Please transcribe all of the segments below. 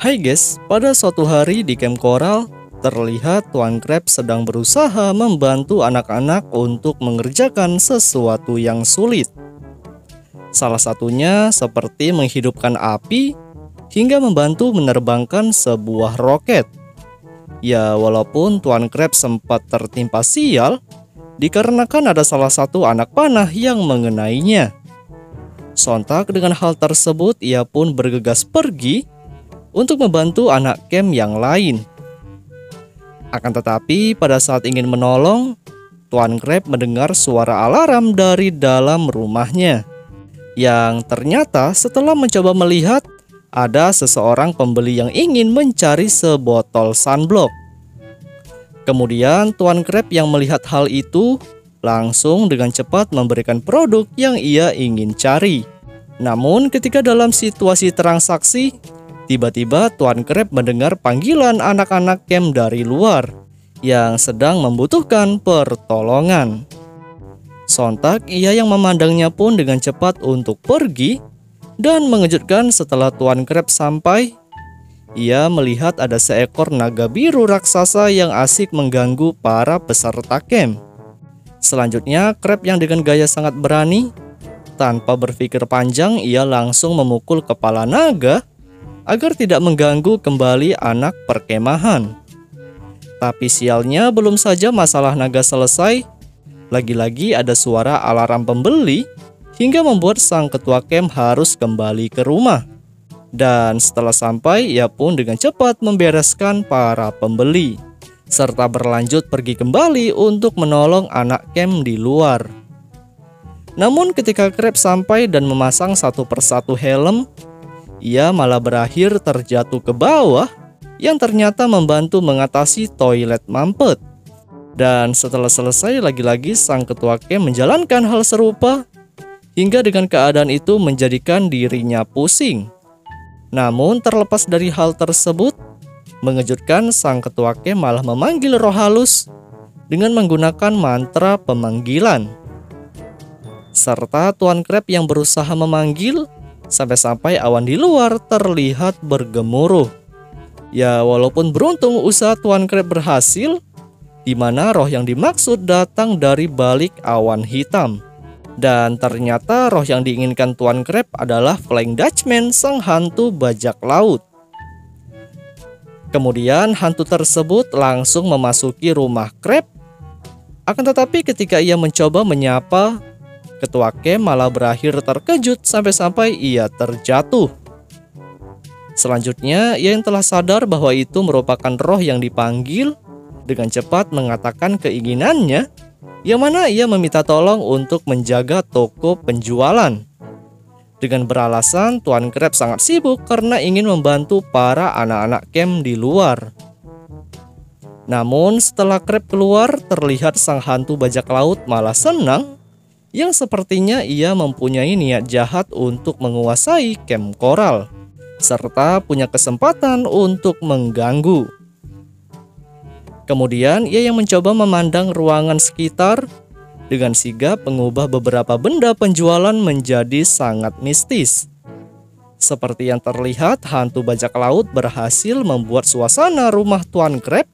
Hai guys, pada suatu hari di camp koral, terlihat Tuan Crab sedang berusaha membantu anak-anak untuk mengerjakan sesuatu yang sulit. Salah satunya seperti menghidupkan api hingga membantu menerbangkan sebuah roket. Ya, walaupun Tuan Crab sempat tertimpa sial, dikarenakan ada salah satu anak panah yang mengenainya. Sontak dengan hal tersebut, ia pun bergegas pergi untuk membantu anak camp yang lain. Akan tetapi pada saat ingin menolong, Tuan Crab mendengar suara alarm dari dalam rumahnya. Yang ternyata setelah mencoba melihat, ada seseorang pembeli yang ingin mencari sebotol sunblock. Kemudian Tuan Crab yang melihat hal itu langsung dengan cepat memberikan produk yang ia ingin cari. Namun ketika dalam situasi transaksi, tiba-tiba Tuan Crab mendengar panggilan anak-anak camp dari luar yang sedang membutuhkan pertolongan. Sontak ia yang memandangnya pun dengan cepat untuk pergi, dan mengejutkan setelah Tuan Crab sampai, ia melihat ada seekor naga biru raksasa yang asik mengganggu para peserta camp. Selanjutnya Crab yang dengan gaya sangat berani, tanpa berpikir panjang ia langsung memukul kepala naga agar tidak mengganggu kembali anak perkemahan. Tapi sialnya belum saja masalah naga selesai, lagi-lagi ada suara alarm pembeli hingga membuat sang ketua camp harus kembali ke rumah. Dan setelah sampai, ia pun dengan cepat membereskan para pembeli, serta berlanjut pergi kembali untuk menolong anak camp di luar. Namun ketika Crab sampai dan memasang satu persatu helm, ia malah berakhir terjatuh ke bawah yang ternyata membantu mengatasi toilet mampet. Dan setelah selesai, lagi-lagi sang ketua camp menjalankan hal serupa hingga dengan keadaan itu menjadikan dirinya pusing. Namun terlepas dari hal tersebut, mengejutkan sang ketua camp malah memanggil roh halus dengan menggunakan mantra pemanggilan. Serta Tuan Crab yang berusaha memanggil sampai-sampai awan di luar terlihat bergemuruh. Ya, walaupun beruntung usaha Tuan Crab berhasil, di mana roh yang dimaksud datang dari balik awan hitam. Dan ternyata roh yang diinginkan Tuan Crab adalah Flying Dutchman, sang hantu bajak laut. Kemudian hantu tersebut langsung memasuki rumah Crab. Akan tetapi ketika ia mencoba menyapa, ketua camp malah berakhir terkejut sampai-sampai ia terjatuh. Selanjutnya, ia yang telah sadar bahwa itu merupakan roh yang dipanggil, dengan cepat mengatakan keinginannya, yang mana ia meminta tolong untuk menjaga toko penjualan. Dengan beralasan Tuan Crab sangat sibuk karena ingin membantu para anak-anak camp di luar. Namun setelah Crab keluar, terlihat sang hantu bajak laut malah senang, yang sepertinya ia mempunyai niat jahat untuk menguasai camp koral, serta punya kesempatan untuk mengganggu. Kemudian ia yang mencoba memandang ruangan sekitar, dengan sigap mengubah beberapa benda penjualan menjadi sangat mistis. Seperti yang terlihat, hantu bajak laut berhasil membuat suasana rumah Tuan Crab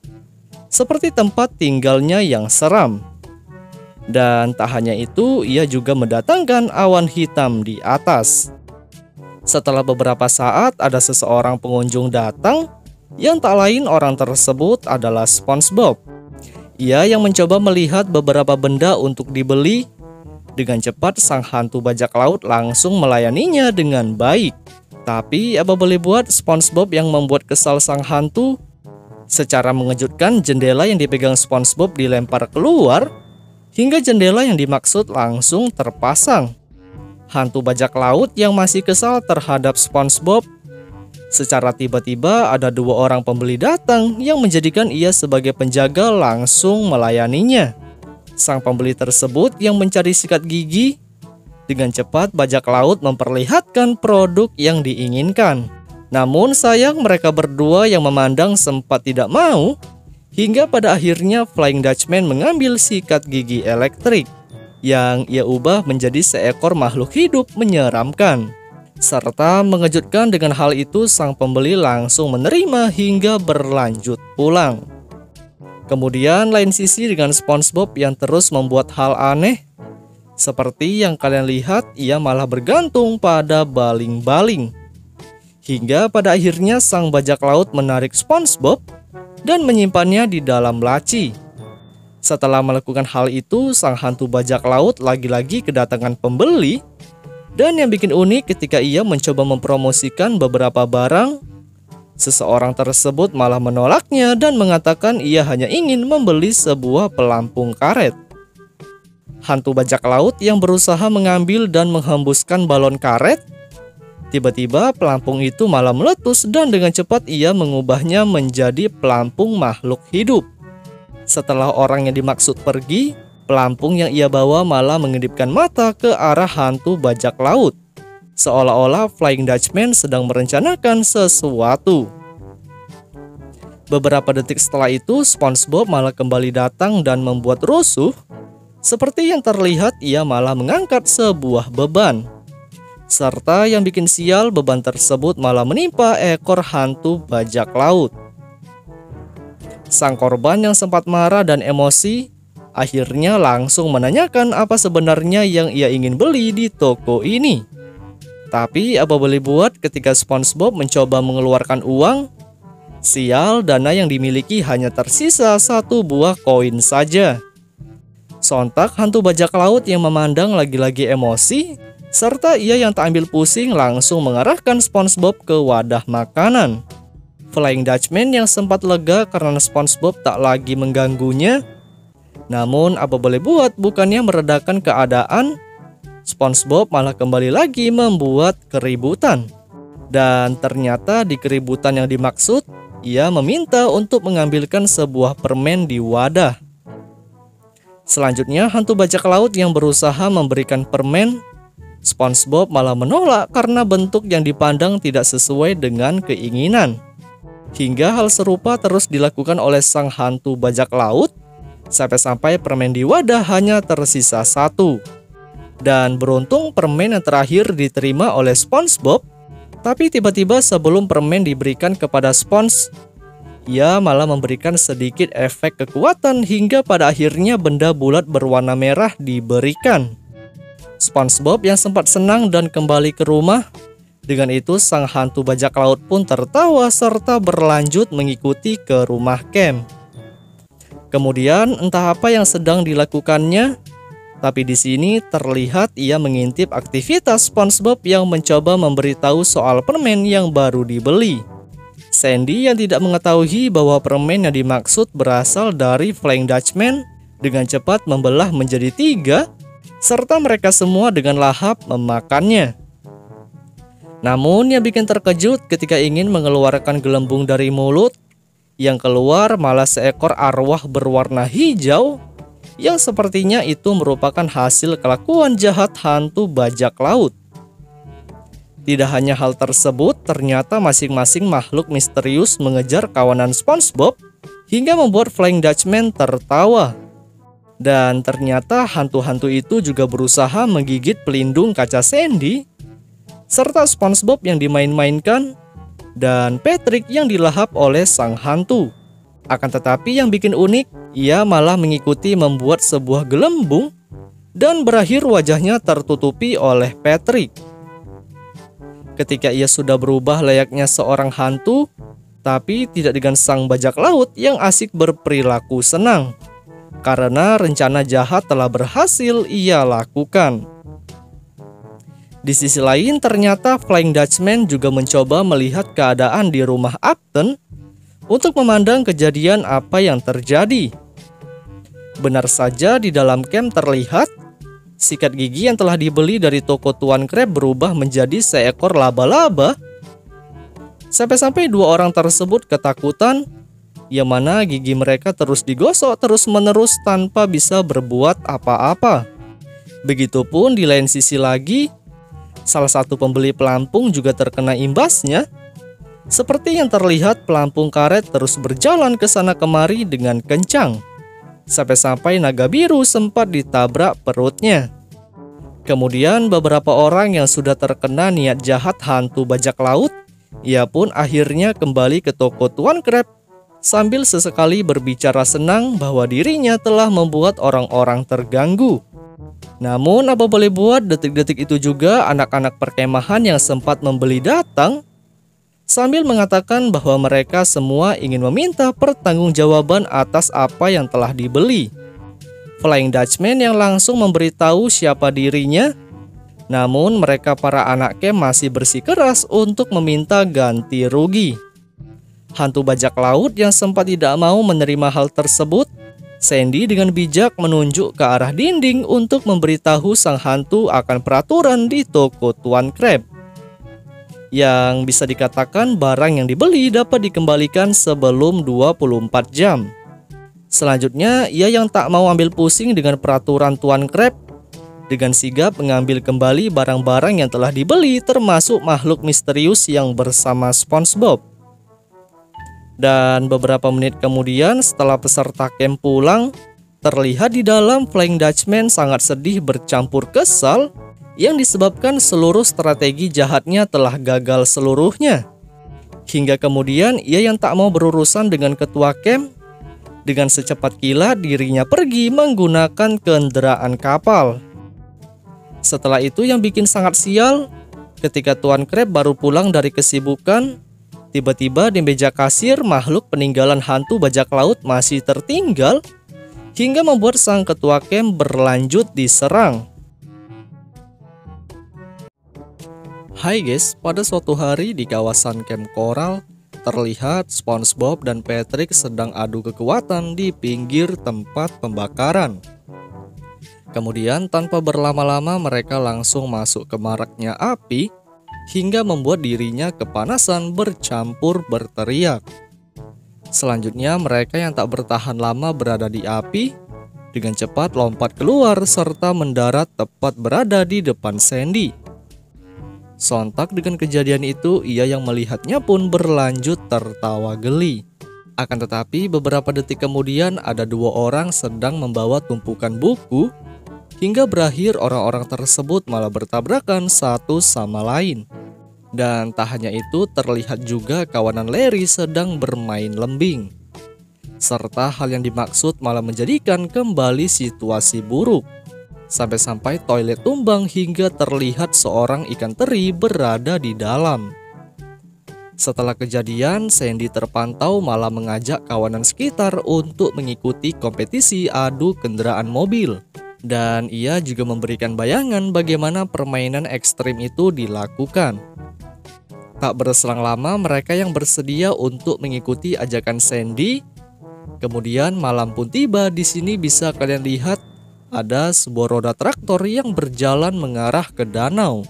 seperti tempat tinggalnya yang seram. Dan tak hanya itu, ia juga mendatangkan awan hitam di atas. Setelah beberapa saat, ada seseorang pengunjung datang, yang tak lain orang tersebut adalah SpongeBob. Ia yang mencoba melihat beberapa benda untuk dibeli. Dengan cepat sang hantu bajak laut langsung melayaninya dengan baik. Tapi apa boleh buat, SpongeBob yang membuat kesal sang hantu. Secara mengejutkan, jendela yang dipegang SpongeBob dilempar keluar, hingga jendela yang dimaksud langsung terpasang. Hantu bajak laut yang masih kesal terhadap SpongeBob, secara tiba-tiba ada dua orang pembeli datang yang menjadikan ia sebagai penjaga langsung melayaninya. Sang pembeli tersebut yang mencari sikat gigi, dengan cepat bajak laut memperlihatkan produk yang diinginkan. Namun sayang mereka berdua yang memandang sempat tidak mau, hingga pada akhirnya Flying Dutchman mengambil sikat gigi elektrik yang ia ubah menjadi seekor makhluk hidup menyeramkan. Serta mengejutkan dengan hal itu, sang pembeli langsung menerima hingga berlanjut pulang. Kemudian lain sisi dengan SpongeBob yang terus membuat hal aneh. Seperti yang kalian lihat, ia malah bergantung pada baling-baling. Hingga pada akhirnya sang bajak laut menarik SpongeBob dan menyimpannya di dalam laci. Setelah melakukan hal itu, sang hantu bajak laut lagi-lagi kedatangan pembeli. Dan yang bikin unik, ketika ia mencoba mempromosikan beberapa barang, seseorang tersebut malah menolaknya dan mengatakan ia hanya ingin membeli sebuah pelampung karet. Hantu bajak laut yang berusaha mengambil dan menghembuskan balon karet, tiba-tiba pelampung itu malah meletus dan dengan cepat ia mengubahnya menjadi pelampung makhluk hidup. Setelah orang yang dimaksud pergi, pelampung yang ia bawa malah mengedipkan mata ke arah hantu bajak laut, seolah-olah Flying Dutchman sedang merencanakan sesuatu. Beberapa detik setelah itu, SpongeBob malah kembali datang dan membuat rusuh. Seperti yang terlihat, ia malah mengangkat sebuah beban. Serta yang bikin sial, beban tersebut malah menimpa ekor hantu bajak laut. Sang korban yang sempat marah dan emosi akhirnya langsung menanyakan apa sebenarnya yang ia ingin beli di toko ini. Tapi apa boleh buat, ketika SpongeBob mencoba mengeluarkan uang, sial, dana yang dimiliki hanya tersisa satu buah koin saja. Sontak hantu bajak laut yang memandang lagi-lagi emosi, serta ia yang tak ambil pusing langsung mengarahkan SpongeBob ke wadah makanan. Flying Dutchman yang sempat lega karena SpongeBob tak lagi mengganggunya. Namun apa boleh buat, bukannya meredakan keadaan, SpongeBob malah kembali lagi membuat keributan. Dan ternyata di keributan yang dimaksud, ia meminta untuk mengambilkan sebuah permen di wadah. Selanjutnya hantu bajak laut yang berusaha memberikan permen, SpongeBob malah menolak karena bentuk yang dipandang tidak sesuai dengan keinginan. Hingga hal serupa terus dilakukan oleh sang hantu bajak laut, sampai-sampai permen di wadah hanya tersisa satu. Dan beruntung permen yang terakhir diterima oleh SpongeBob. Tapi tiba-tiba sebelum permen diberikan kepada Sponge, ia malah memberikan sedikit efek kekuatan hingga pada akhirnya benda bulat berwarna merah diberikan. SpongeBob yang sempat senang dan kembali ke rumah. Dengan itu sang hantu bajak laut pun tertawa serta berlanjut mengikuti ke rumah Camp. Kemudian entah apa yang sedang dilakukannya, tapi di sini terlihat ia mengintip aktivitas SpongeBob yang mencoba memberitahu soal permen yang baru dibeli. Sandy yang tidak mengetahui bahwa permen yang dimaksud berasal dari Flying Dutchman dengan cepat membelah menjadi 3, serta mereka semua dengan lahap memakannya. Namun yang bikin terkejut ketika ingin mengeluarkan gelembung dari mulut, yang keluar malah seekor arwah berwarna hijau yang sepertinya itu merupakan hasil kelakuan jahat hantu bajak laut. Tidak hanya hal tersebut, ternyata masing-masing makhluk misterius mengejar kawanan SpongeBob hingga membuat Flying Dutchman tertawa. Dan ternyata hantu-hantu itu juga berusaha menggigit pelindung kaca Sandy, serta SpongeBob yang dimain-mainkan, dan Patrick yang dilahap oleh sang hantu. Akan tetapi yang bikin unik, ia malah mengikuti membuat sebuah gelembung dan berakhir wajahnya tertutupi oleh Patrick. Ketika ia sudah berubah layaknya seorang hantu, tapi tidak dengan sang bajak laut yang asik berperilaku senang, karena rencana jahat telah berhasil ia lakukan. Di sisi lain, ternyata Flying Dutchman juga mencoba melihat keadaan di rumah Upton untuk memandang kejadian apa yang terjadi. Benar saja di dalam camp terlihat sikat gigi yang telah dibeli dari toko Tuan Crab berubah menjadi seekor laba-laba. Sampai-sampai 2 orang tersebut ketakutan, yang mana gigi mereka terus digosok terus-menerus tanpa bisa berbuat apa-apa. Begitupun di lain sisi lagi, salah satu pembeli pelampung juga terkena imbasnya. Seperti yang terlihat, pelampung karet terus berjalan ke sana kemari dengan kencang, sampai-sampai naga biru sempat ditabrak perutnya. Kemudian beberapa orang yang sudah terkena niat jahat hantu bajak laut, ia pun akhirnya kembali ke toko Tuan Crab sambil sesekali berbicara senang bahwa dirinya telah membuat orang-orang terganggu. Namun apa boleh buat, detik-detik itu juga anak-anak perkemahan yang sempat membeli datang sambil mengatakan bahwa mereka semua ingin meminta pertanggungjawaban atas apa yang telah dibeli. Flying Dutchman yang langsung memberitahu siapa dirinya, namun mereka para anak camp masih bersikeras untuk meminta ganti rugi. Hantu bajak laut yang sempat tidak mau menerima hal tersebut, Sandy dengan bijak menunjuk ke arah dinding untuk memberitahu sang hantu akan peraturan di toko Tuan Crab, yang bisa dikatakan barang yang dibeli dapat dikembalikan sebelum 24 jam. Selanjutnya, ia yang tak mau ambil pusing dengan peraturan Tuan Crab, dengan sigap mengambil kembali barang-barang yang telah dibeli termasuk makhluk misterius yang bersama SpongeBob. Dan beberapa menit kemudian setelah peserta camp pulang, terlihat di dalam Flying Dutchman sangat sedih bercampur kesal yang disebabkan seluruh strategi jahatnya telah gagal seluruhnya. Hingga kemudian ia yang tak mau berurusan dengan ketua camp, dengan secepat kilat dirinya pergi menggunakan kendaraan kapal. Setelah itu yang bikin sangat sial, ketika Tuan Crab baru pulang dari kesibukan, tiba-tiba di meja kasir makhluk peninggalan hantu bajak laut masih tertinggal, hingga membuat sang ketua camp berlanjut diserang. Hai guys, pada suatu hari di kawasan Camp Coral, terlihat SpongeBob dan Patrick sedang adu kekuatan di pinggir tempat pembakaran. Kemudian tanpa berlama-lama mereka langsung masuk ke maraknya api hingga membuat dirinya kepanasan bercampur berteriak. Selanjutnya mereka yang tak bertahan lama berada di api dengan cepat lompat keluar serta mendarat tepat berada di depan Sandy. Sontak dengan kejadian itu, ia yang melihatnya pun berlanjut tertawa geli. Akan tetapi beberapa detik kemudian ada dua orang sedang membawa tumpukan buku, hingga berakhir orang-orang tersebut malah bertabrakan satu sama lain. Dan tak hanya itu, terlihat juga kawanan Larry sedang bermain lembing. Serta hal yang dimaksud malah menjadikan kembali situasi buruk. Sampai-sampai toilet tumbang hingga terlihat seorang ikan teri berada di dalam. Setelah kejadian, Sandy terpantau malah mengajak kawanan sekitar untuk mengikuti kompetisi adu kendaraan mobil. Dan ia juga memberikan bayangan bagaimana permainan ekstrim itu dilakukan. Tak berselang lama mereka yang bersedia untuk mengikuti ajakan Sandy. Kemudian malam pun tiba. Di sini bisa kalian lihat ada sebuah roda traktor yang berjalan mengarah ke danau.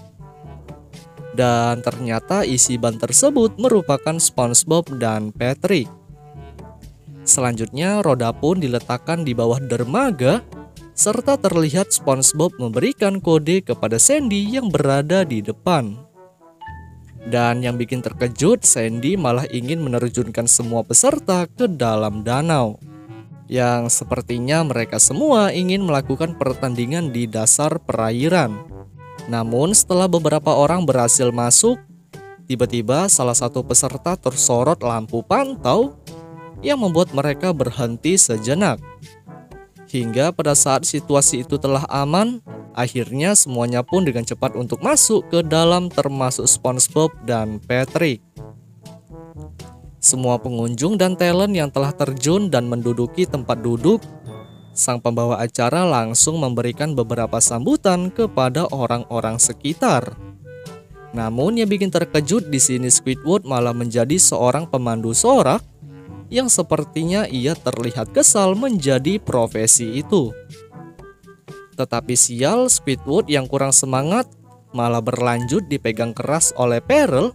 Dan ternyata isi ban tersebut merupakan SpongeBob dan Patrick. Selanjutnya roda pun diletakkan di bawah dermaga, serta terlihat SpongeBob memberikan kode kepada Sandy yang berada di depan. Dan yang bikin terkejut, Sandy malah ingin menerjunkan semua peserta ke dalam danau, yang sepertinya mereka semua ingin melakukan pertandingan di dasar perairan. Namun setelah beberapa orang berhasil masuk, tiba-tiba salah satu peserta tersorot lampu pantau yang membuat mereka berhenti sejenak. Hingga pada saat situasi itu telah aman, akhirnya semuanya pun dengan cepat untuk masuk ke dalam, termasuk SpongeBob dan Patrick. Semua pengunjung dan talent yang telah terjun dan menduduki tempat duduk, sang pembawa acara langsung memberikan beberapa sambutan kepada orang-orang sekitar. Namun yang bikin terkejut di sini, Squidward malah menjadi seorang pemandu sorak yang sepertinya ia terlihat kesal menjadi profesi itu. Tetapi sial, Squidward yang kurang semangat malah berlanjut dipegang keras oleh Pearl,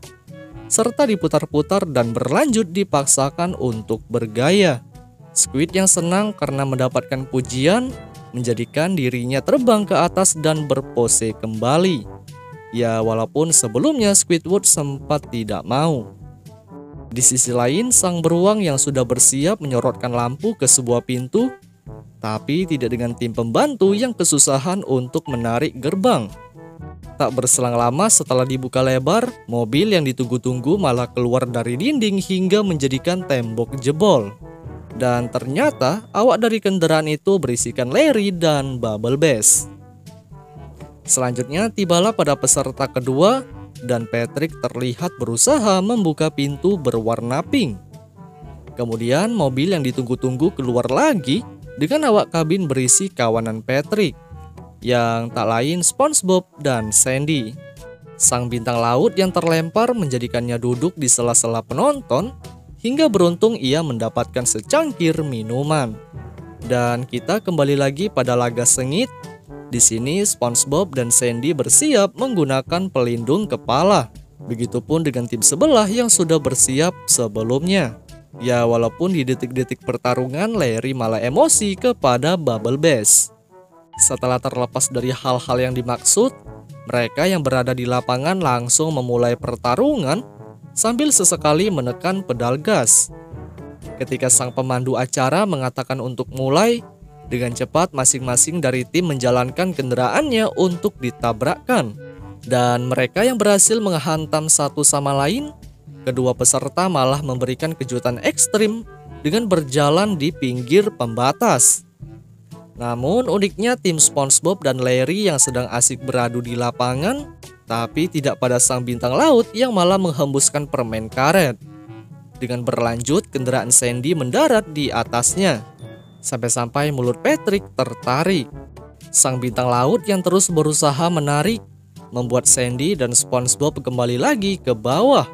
serta diputar-putar dan berlanjut dipaksakan untuk bergaya. Squid yang senang karena mendapatkan pujian menjadikan dirinya terbang ke atas dan berpose kembali. Ya, walaupun sebelumnya Squidward sempat tidak mau. Di sisi lain, sang beruang yang sudah bersiap menyorotkan lampu ke sebuah pintu tapi tidak dengan tim pembantu yang kesusahan untuk menarik gerbang. Tak berselang lama setelah dibuka lebar, mobil yang ditunggu-tunggu malah keluar dari dinding hingga menjadikan tembok jebol. Dan ternyata awak dari kendaraan itu berisikan Larry dan Bubble Bass. Selanjutnya tibalah pada peserta kedua dan Patrick terlihat berusaha membuka pintu berwarna pink. Kemudian mobil yang ditunggu-tunggu keluar lagi dengan awak kabin berisi kawanan Patrick, yang tak lain SpongeBob dan Sandy. Sang bintang laut yang terlempar menjadikannya duduk di sela-sela penonton hingga beruntung ia mendapatkan secangkir minuman. Dan kita kembali lagi pada laga sengit. Di sini SpongeBob dan Sandy bersiap menggunakan pelindung kepala. Begitupun dengan tim sebelah yang sudah bersiap sebelumnya. Ya, walaupun di detik-detik pertarungan Larry malah emosi kepada Bubble Bass. Setelah terlepas dari hal-hal yang dimaksud, mereka yang berada di lapangan langsung memulai pertarungan sambil sesekali menekan pedal gas. Ketika sang pemandu acara mengatakan untuk mulai, dengan cepat masing-masing dari tim menjalankan kendaraannya untuk ditabrakkan. Dan mereka yang berhasil menghantam satu sama lain, kedua peserta malah memberikan kejutan ekstrim dengan berjalan di pinggir pembatas. Namun uniknya tim SpongeBob dan Larry yang sedang asik beradu di lapangan, tapi tidak pada sang bintang laut yang malah menghembuskan permen karet. Dengan berlanjut, kendaraan Sandy mendarat di atasnya, sampai-sampai mulut Patrick tertarik. Sang bintang laut yang terus berusaha menarik, membuat Sandy dan SpongeBob kembali lagi ke bawah.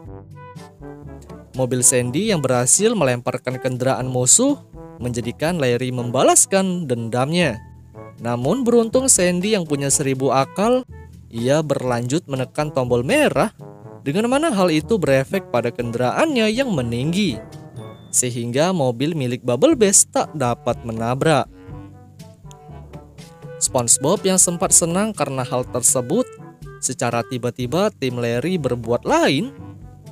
Mobil Sandy yang berhasil melemparkan kendaraan musuh menjadikan Larry membalaskan dendamnya. Namun beruntung Sandy yang punya 1000 akal, ia berlanjut menekan tombol merah, dengan mana hal itu berefek pada kendaraannya yang meninggi, sehingga mobil milik Bubble Bass tak dapat menabrak. SpongeBob yang sempat senang karena hal tersebut, secara tiba-tiba tim Larry berbuat lain,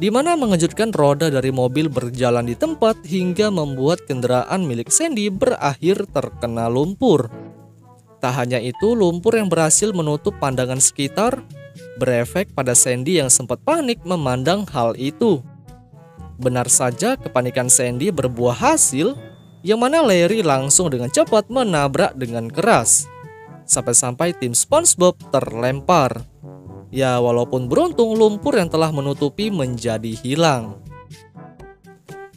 di mana mengejutkan roda dari mobil berjalan di tempat hingga membuat kendaraan milik Sandy berakhir terkena lumpur. Tak hanya itu, lumpur yang berhasil menutup pandangan sekitar berefek pada Sandy yang sempat panik memandang hal itu. Benar saja, kepanikan Sandy berbuah hasil, yang mana Larry langsung dengan cepat menabrak dengan keras, sampai-sampai tim SpongeBob terlempar. Ya, walaupun beruntung lumpur yang telah menutupi menjadi hilang.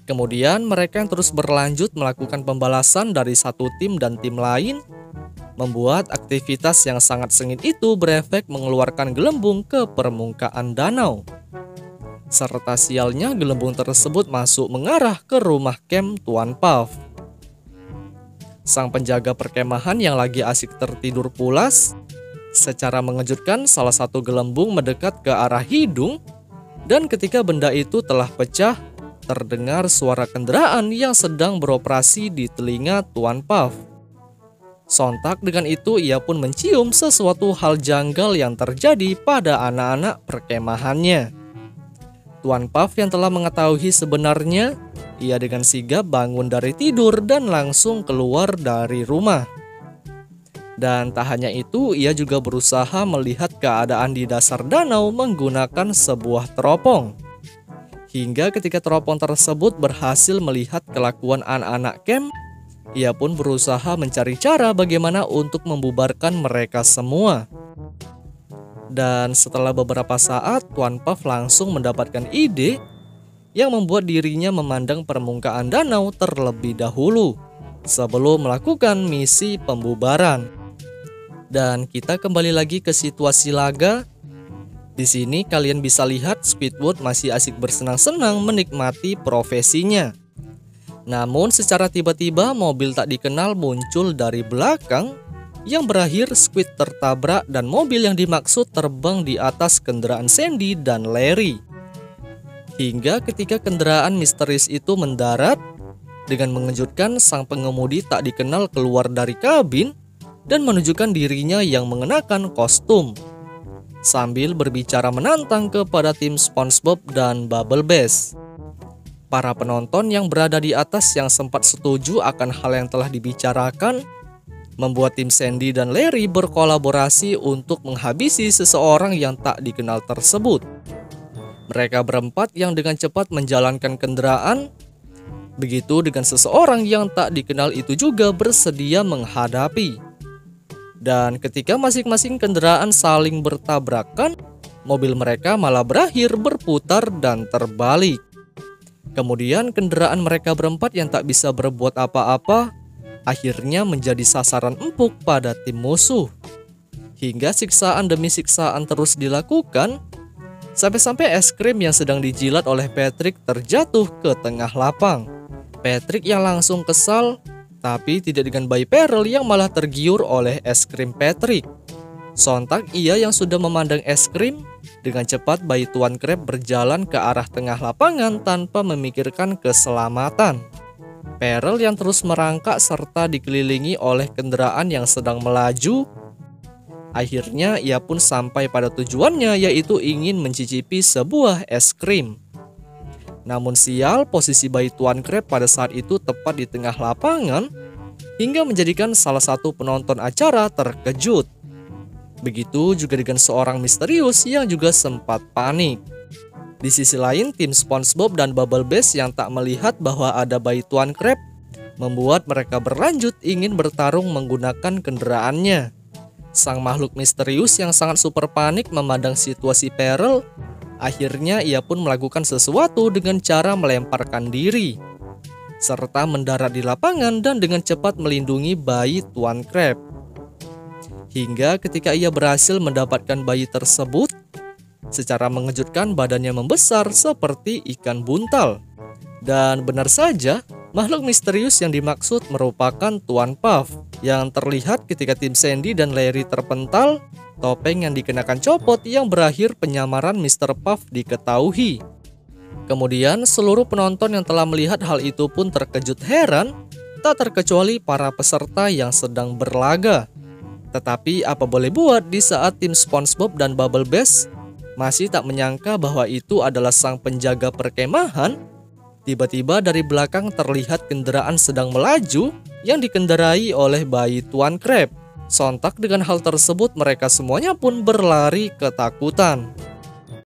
Kemudian mereka yang terus berlanjut melakukan pembalasan dari satu tim dan tim lain, membuat aktivitas yang sangat sengit itu berefek mengeluarkan gelembung ke permukaan danau. Serta sialnya gelembung tersebut masuk mengarah ke rumah camp Tuan Puff. Sang penjaga perkemahan yang lagi asik tertidur pulas, secara mengejutkan salah satu gelembung mendekat ke arah hidung, dan ketika benda itu telah pecah, terdengar suara kendaraan yang sedang beroperasi di telinga Tuan Puff. Sontak dengan itu ia pun mencium sesuatu hal janggal yang terjadi pada anak-anak perkemahannya. Tuan Puff yang telah mengetahui sebenarnya, ia dengan sigap bangun dari tidur dan langsung keluar dari rumah. Dan tak hanya itu, ia juga berusaha melihat keadaan di dasar danau menggunakan sebuah teropong. Hingga ketika teropong tersebut berhasil melihat kelakuan anak-anak camp, ia pun berusaha mencari cara bagaimana untuk membubarkan mereka semua. Dan setelah beberapa saat, Tuan Puff langsung mendapatkan ide yang membuat dirinya memandang permukaan danau terlebih dahulu sebelum melakukan misi pembubaran. Dan kita kembali lagi ke situasi laga. Di sini kalian bisa lihat Squidward masih asik bersenang-senang menikmati profesinya. Namun secara tiba-tiba mobil tak dikenal muncul dari belakang yang berakhir Squid tertabrak dan mobil yang dimaksud terbang di atas kendaraan Sandy dan Larry. Hingga ketika kendaraan misterius itu mendarat, dengan mengejutkan sang pengemudi tak dikenal keluar dari kabin dan menunjukkan dirinya yang mengenakan kostum, sambil berbicara menantang kepada tim SpongeBob dan Bubble Bass. Para penonton yang berada di atas yang sempat setuju akan hal yang telah dibicarakan, membuat tim Sandy dan Larry berkolaborasi untuk menghabisi seseorang yang tak dikenal tersebut. Mereka berempat yang dengan cepat menjalankan kendaraan. Begitu dengan seseorang yang tak dikenal itu juga bersedia menghadapi. Dan ketika masing-masing kendaraan saling bertabrakan, mobil mereka malah berakhir berputar dan terbalik. Kemudian kendaraan mereka berempat yang tak bisa berbuat apa-apa akhirnya menjadi sasaran empuk pada tim musuh. Hingga siksaan demi siksaan terus dilakukan, sampai-sampai es krim yang sedang dijilat oleh Patrick terjatuh ke tengah lapang. Patrick yang langsung kesal, tapi tidak dengan bayi Peril yang malah tergiur oleh es krim Patrick. Sontak ia yang sudah memandang es krim, dengan cepat bayi Tuan Crab berjalan ke arah tengah lapangan tanpa memikirkan keselamatan. Peril yang terus merangkak serta dikelilingi oleh kendaraan yang sedang melaju. Akhirnya ia pun sampai pada tujuannya, yaitu ingin mencicipi sebuah es krim. Namun sial, posisi bayi Tuan Crab pada saat itu tepat di tengah lapangan, hingga menjadikan salah satu penonton acara terkejut. Begitu juga dengan seorang misterius yang juga sempat panik. Di sisi lain, tim SpongeBob dan Bubble Bass yang tak melihat bahwa ada bayi Tuan Crab membuat mereka berlanjut ingin bertarung menggunakan kendaraannya. Sang makhluk misterius yang sangat super panik memandang situasi Peril. Akhirnya ia pun melakukan sesuatu dengan cara melemparkan diri, serta mendarat di lapangan dan dengan cepat melindungi bayi Tuan Crab. Hingga ketika ia berhasil mendapatkan bayi tersebut, secara mengejutkan badannya membesar seperti ikan buntal. Dan benar saja, makhluk misterius yang dimaksud merupakan Tuan Puff, yang terlihat ketika tim Sandy dan Larry terpental. Topeng yang dikenakan copot yang berakhir penyamaran Mr. Puff diketahui. Kemudian seluruh penonton yang telah melihat hal itu pun terkejut heran, tak terkecuali para peserta yang sedang berlaga. Tetapi apa boleh buat, di saat tim SpongeBob dan Bubble Bass masih tak menyangka bahwa itu adalah sang penjaga perkemahan, tiba-tiba dari belakang terlihat kendaraan sedang melaju yang dikendarai oleh bayi Tuan Crab. Sontak dengan hal tersebut mereka semuanya pun berlari ketakutan.